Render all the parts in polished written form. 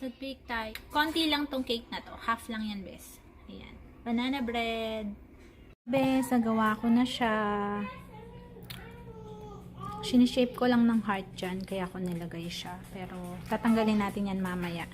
Toothpick tayo. Konti lang tong cake na to. Half lang yan, bes. Ayan. Banana bread. Bes, nagawa ko na siya. Sinishape ko lang ng heart dyan, kaya ako nilagay siya. Pero, tatanggalin natin yan mamaya.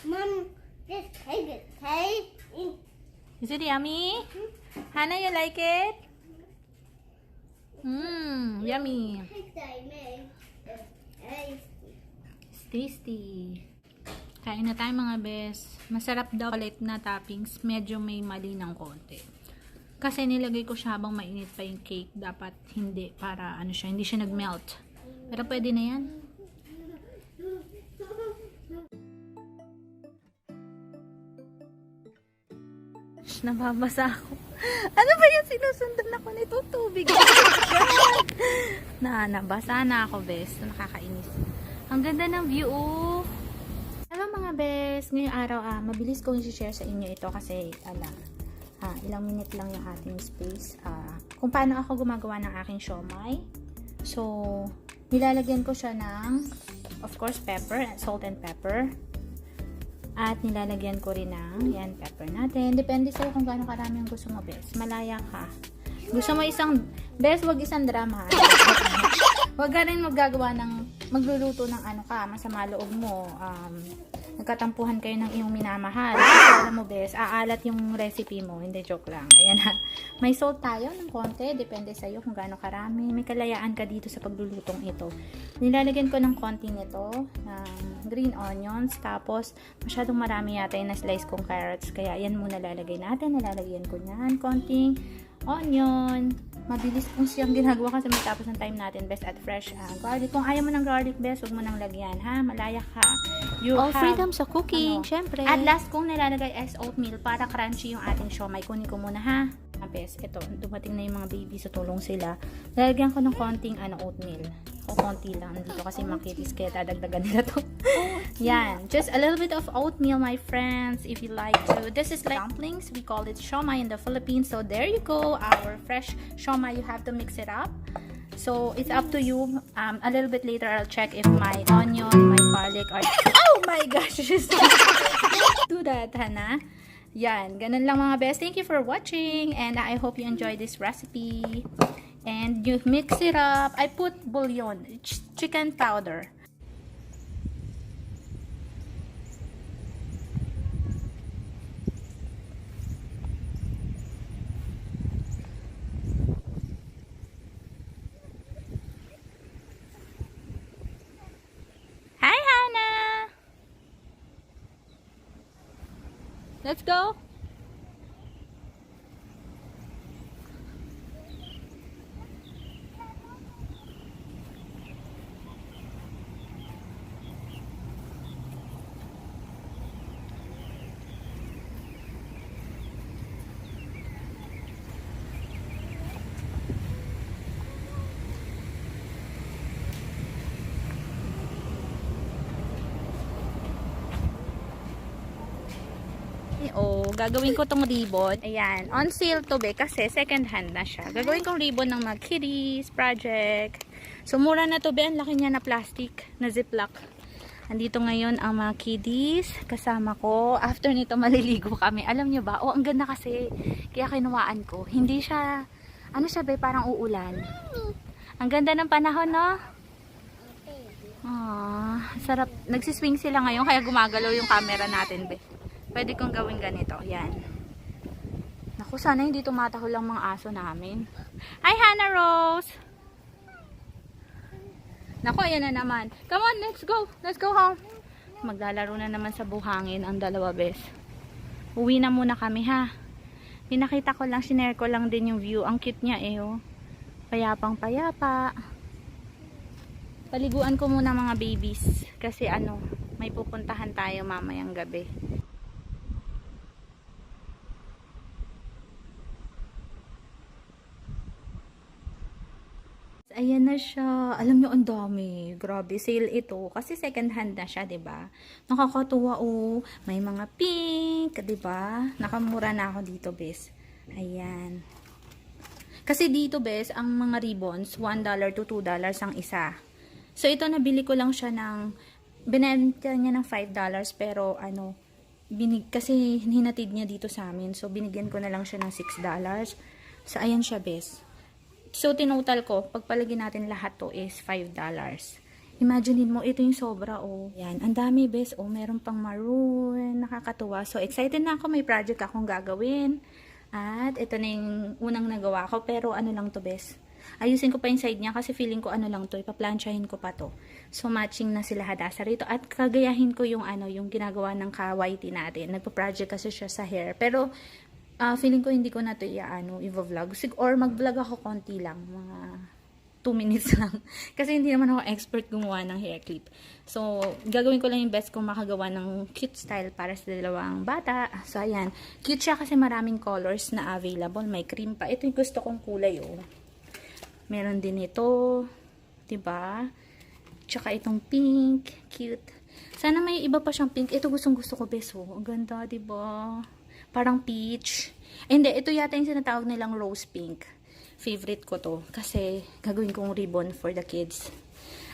Mom, this cake is tasty. Is it yummy? Hannah, you like it? Yummy. Cake that I made is tasty. It's tasty. Kain na tayo mga bes. Masarap daw ulit na toppings. Medyo may mali ng konti. Kasi nilagay ko siya habang mainit pa yung cake. Dapat hindi para ano siya, hindi siya nag-melt. Pero pwede na yan. Nababasa ako. Ano ba yan? Sinusundan ako nito. Tubig. Nabasa na ako, bes. Nakakainis. Ang ganda ng view. Hello mga bes. Ngayong araw, mabilis kong i-share sa inyo ito kasi, ilang minute lang yung ating space. Kung paano ako gumagawa ng aking siomai. So, nilalagyan ko siya ng, of course, pepper, salt and pepper. At nilalagyan ko rin ng, yan, pepper natin. Depende sa'yo kung gaano karami ang gusto mo, bes. Malaya ka. Gusto mo isang, bes, wag isang drama. Wag ka rin magluluto ng masama loob mo. Nagkatampuhan kayo ng iyong minamahal. Kasi alam mo, bes, aalat yung recipe mo. Hindi, joke lang. Ayan ha. May salt tayo ng konti. Depende sa'yo kung gaano karami. May kalayaan ka dito sa paglulutong ito. Nilalagyan ko ng konti nito, ng green onions. Tapos, masyadong marami yata yung na-slice kong carrots. Kaya, yan muna lalagay natin. Nilalagyan ko niyan. Konting onion. Mabilis kung siyang ginagawa kasi may tapos ng time natin, best, at fresh garlic. Kung ayaw mo ng garlic, best, huwag mo nang lagyan, ha? Malaya ka. All freedom sa cooking, syempre. At last kong nilalagay is oatmeal para crunchy yung ating siomai. Kunin ko muna, ha? Best, ito, dumating na yung mga baby sa tulong sila. Lalagyan ko ng konting oatmeal. O konti lang dito kasi makitis kaya dadagdagan nila to. Yan, just a little bit of oatmeal, my friends, if you like to. This is like dumplings. We call it siomai in the Philippines. So there you go, our fresh siomai. You have to mix it up. So it's up to you. A little bit later, I'll check if my onion, my garlic are... Oh my gosh! Do that, Hannah. Yan, ganun lang mga best. Thank you for watching and I hope you enjoy this recipe. And you mix it up. I put bouillon, chicken powder. Hi, Hannah! Let's go! Gagawin ko tong ribbon. Ayan, on sale to be kasi second hand na siya. Gagawin kong ribbon ng mga kiddies project. So mura na to be, ang laki niya na plastic na ziplock. Andito ngayon ang mga kiddies kasama ko. After nito maliligo kami. Alam nyo ba? Ang ganda kasi. Kaya kinuwaan ko. Hindi siya, be, parang uulan. Ang ganda ng panahon, no? Sarap. Nagsiswing sila ngayon kaya gumagalaw yung camera natin, be. Pwede kong gawin ganito. Yan. Naku, sana hindi tumatahol lang mga aso namin. Hi, Hannah Rose! Naku, ayan na naman. Come on, let's go. Let's go home. Maglalaro na naman sa buhangin ang dalawa, bes. Uwi na muna kami, ha? Pinakita ko lang, sinare ko lang din yung view. Ang cute niya, oh. Payapang payapa. Paliguan ko muna mga babies. Kasi may pupuntahan tayo mamayang gabi. Ayan na siya. Alam nyo, ang dami. Grabe, sale ito. Kasi second hand na siya, 'di ba? Nakakatuwa, oh. May mga pink, 'di ba? Nakamura na ako dito, bes. Ayan. Kasi dito, bes, ang mga ribbons, $1 to $2 ang isa. So, ito nabili ko lang siya ng Binenta niya ng $5 pero ano, kasi hinatid niya dito sa amin. So, binigyan ko na lang siya ng $6. So, ayan siya, bes. So, tinotal ko, pagpalagay natin lahat to is $5. Imaginein mo, ito yung sobra, oh. Yan, ang dami, bes. Oh, meron pang maroon. Nakakatuwa. So, excited na ako. May project akong gagawin. At, ito na yung unang nagawa ko. Pero, ano lang to, bes. Ayusin ko pa yung side niya kasi feeling ko ano lang to. Ipaplansyahin ko pa to. So, matching na sila hadasa rito. At, kagayahin ko yung ano, yung ginagawa ng ka-whitey natin. Nagpa-project kasi siya sa hair. Pero, feeling ko hindi ko na to i-vlog. Or mag-vlog ako konti lang. Mga 2 minutes lang. Kasi hindi naman ako expert gumawa ng hair clip. So, gagawin ko lang yung best kong makagawa ng cute style para sa dalawang bata. So, ayan. Cute siya kasi maraming colors na available. May cream pa. Ito yung gusto kong kulay, oh. Meron din ito. Diba? Tsaka itong pink. Cute. Sana may iba pa siyang pink. Ito gustong gusto ko, best, oh. Ang ganda, diba? Parang peach. Hindi, ito yata yung sinatawag nilang rose pink. Favorite ko to. Kasi, gagawin kong ribbon for the kids.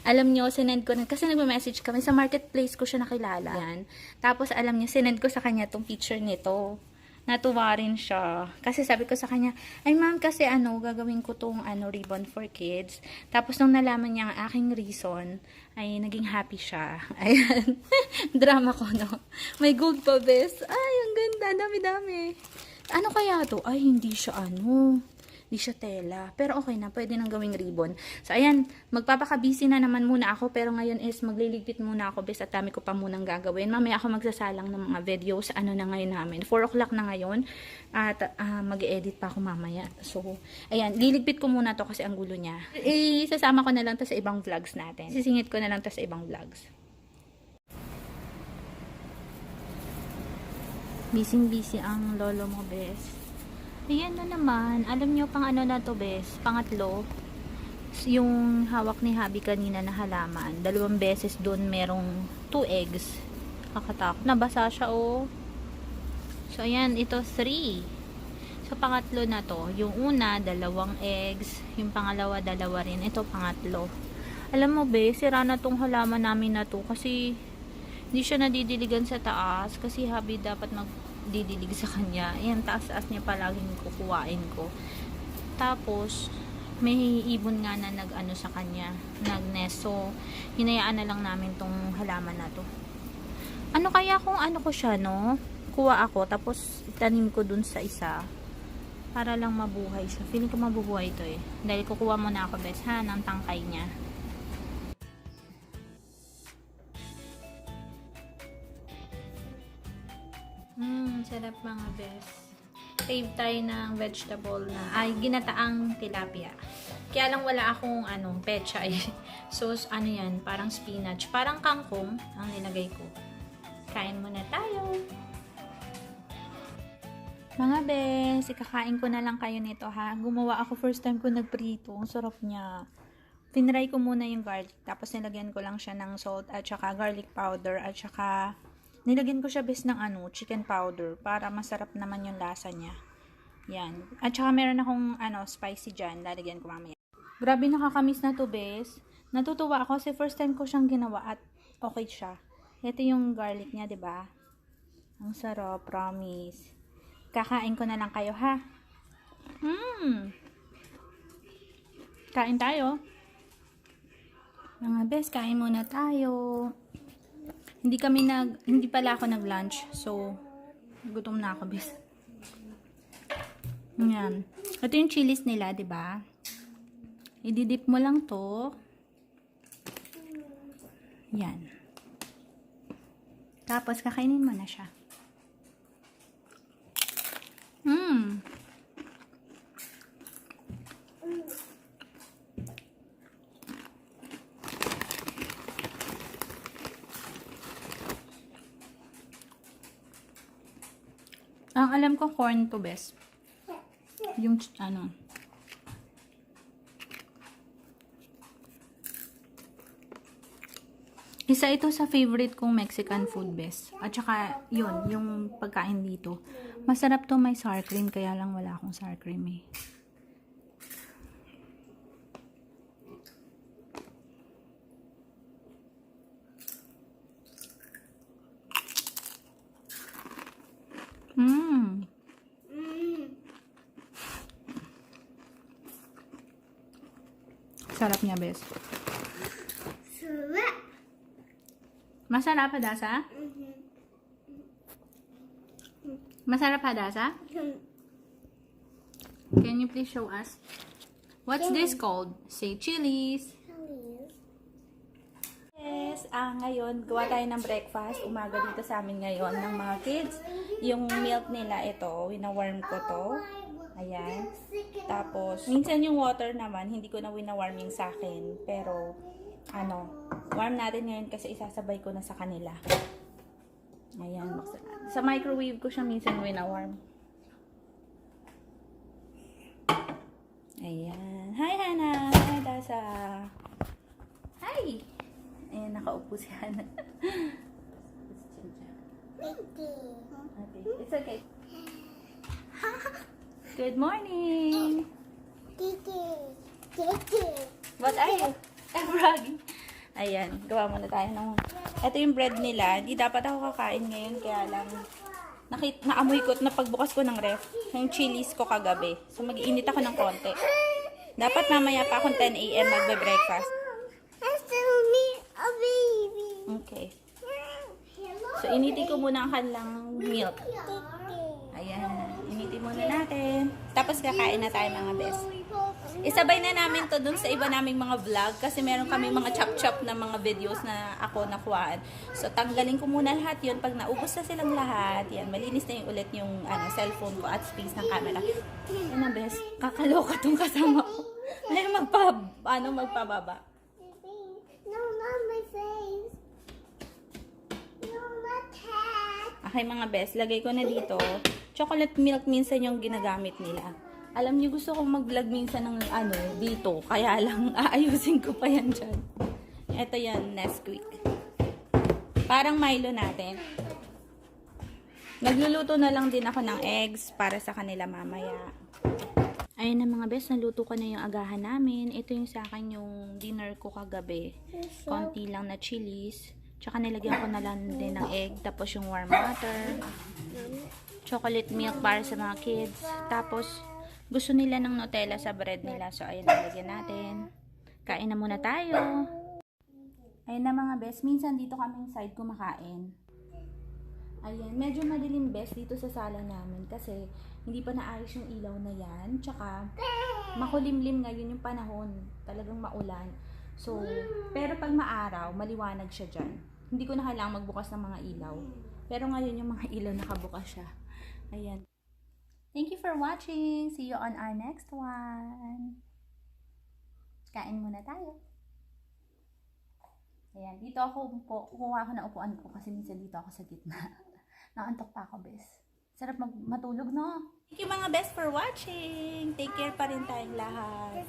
Alam nyo, sinend ko na, kasi nagme-message kami, sa marketplace ko siya nakilala. Yan. Tapos, alam nyo, sinend ko sa kanya tong picture nito. Natuwa rin siya. Kasi sabi ko sa kanya, ay ma'am, kasi gagawin ko tong ribbon for kids. Tapos nung nalaman niya ang aking reason, ay naging happy siya. Ayan. Drama ko, no? May gold pa, bes. Ay, ang ganda. Dami-dami. Ano kaya to? Ay, hindi siya hindi siya tela. Pero okay na, pwede nang gawing ribbon. So, ayan, magpapaka-busy na naman muna ako. Pero ngayon is magliligpit muna ako, bes. At dami ko pa munang gagawin. Mamaya ako magsasalang ng mga videos. Na ngayon namin. 4 o'clock na ngayon. At mag-edit pa ako mamaya. So, ayan, liligpit ko muna to kasi ang gulo niya. Isasama ko na lang to sa ibang vlogs natin. Sisingit ko na lang to sa ibang vlogs. Busy ang lolo mo, bes. Ayan na naman. Alam nyo pang na to, bes? Pangatlo. Yung hawak ni Habi kanina na halaman. 2 beses doon merong 2 eggs. Kakatak. Nabasa siya, oh. So, ayan. Ito 3. So, pangatlo na to. Yung una, 2 eggs. Yung pangalawa, 2 rin. Ito, pangatlo. Alam mo, bes, sira na tong halaman namin na to. Kasi, hindi siya nadidiligan sa taas. Kasi Habi dapat magdidilig sa kanya. Ayan, taas-taas niya palaging kukuhain ko. Tapos, may ibon nga na sa kanya. Nag-nest. So, hinayaan na lang namin tong halaman na to. Ano kaya kung ko siya, no? Kuha ako, tapos itanim ko dun sa isa. Para lang mabuhay siya. Feeling ko mabubuhay to eh. Dahil kukuha muna ako, bes, ha, ng tangkay niya. Sarap mga bes. Save tayo ng vegetable na, ginataang tilapia. Kaya lang wala akong, pechay. So, yan, parang spinach. Parang kangkong ang nilagay ko. Kain muna tayo. Mga bes, ikakain ko na lang kayo nito, ha. Gumawa ako, first time ko nagprito. Ang sarap niya. Tinry ko muna yung garlic. Tapos nilagyan ko lang siya ng salt at saka garlic powder at saka nilagyan ko siya bes ng chicken powder para masarap naman yung lasa niya. Yan. At saka meron akong spicy dyan. Lalagyan ko mamaya. Grabe, nakakamiss na to, bes. Natutuwa ako kasi first time ko siyang ginawa at okay siya. Ito yung garlic niya, 'di ba? Ang sarap, promise. Kakain ko na lang kayo, ha? Kain tayo. Mga bes, kain muna tayo. Hindi pala ako nag-lunch. So, gutom na ako, bes. Yan. Ito yung chilies nila, 'di ba? I-dip mo lang 'to. Yan. Tapos kakainin mo na siya. Ang alam ko corn to, bes. Yung isa ito sa favorite kong Mexican food, bes. At saka yun, yung pagkain dito. Masarap to, may sour cream, kaya lang wala akong sour cream eh. Sarap niya, bes. Sarap. Masarap Hadasa? Masarap Hadasa? Can you please show us? What's this called? Say chilies. Yes, ngayon, gawa tayo ng breakfast. Umaga dito sa amin ngayon ng mga kids. Yung milk nila, ito, winawarm ko to. Ayan. Tapos, minsan yung water naman, hindi ko na winawarm yung sa akin. Pero, warm natin ngayon kasi isasabay ko na sa kanila. Ayan. Sa microwave ko siya minsan winawarm. Ayan. Hi, Hannah! Hi, Dasa! Hi! Ayan, nakaupo si Hannah. Okay. It's okay. Good morning! What are you? I'm bragging. Ayan, gawa muna tayo ng... Ito yung bread nila. Di dapat ako kakain ngayon, kaya lang... Naamoy ko na pagbukas ko ng ref, yung chilies ko kagabi. So, mag-iinit ako ng konti. Dapat mamaya pa akong 10 a.m. magbe-breakfast. I still need a baby. Okay. So, initin ko muna ang kanilang milk. Ayan. Initin muna natin. Tapos, kakain na tayo mga best. Isabay na namin to dun sa iba naming mga vlog kasi meron kami mga chop-chop na mga videos na ako nakuhaan. So, tanggalin ko muna lahat yun. Pag naubos na silang lahat, yan, malinis na yung ulit yung cellphone ko at space ng camera. Yan na, best. Kakaloka tong kasama ko. Ay, magpababa. No, not my face. No, not hat. Okay, mga best. Lagay ko na dito. Chocolate milk minsan yung ginagamit nila. Alam niyo, gusto kong mag-vlog minsan ng dito. Kaya lang, aayusin ko pa yan dyan. Ito yan, Nesquik. Parang Milo natin. Nagluluto na lang din ako ng eggs para sa kanila mamaya. Ayun na mga best, naluto ko na yung agahan namin. Ito yung sa akin yung dinner ko kagabi. Konti lang na chilies. Tsaka nilagyan ko na lang din ng egg. Tapos yung warm water. Chocolate milk para sa mga kids. Tapos, gusto nila ng Nutella sa bread nila. So, ayun, nalagyan natin. Kain na muna tayo. Ayun na mga best. Minsan dito kaming side kumakain. Ayan. Medyo madilim best dito sa sala namin. Kasi, hindi pa naayos yung ilaw na yan. Tsaka, makulimlim ngayon yung panahon. Talagang maulan. So, pero pag maaraw, maliwanag siya dyan. Hindi ko na kailangang magbukas ng mga ilaw. Pero ngayon yung mga ilaw nakabukas siya. Ayan. Thank you for watching. See you on our next one. Kain muna tayo. Ayan. Dito ako kukuha ako ng upuan ko kasi minsan dito ako sa gitna. Naantok pa ako, bes. Sarap matulog, no? Thank you mga best for watching. Take care pa rin tayong lahat.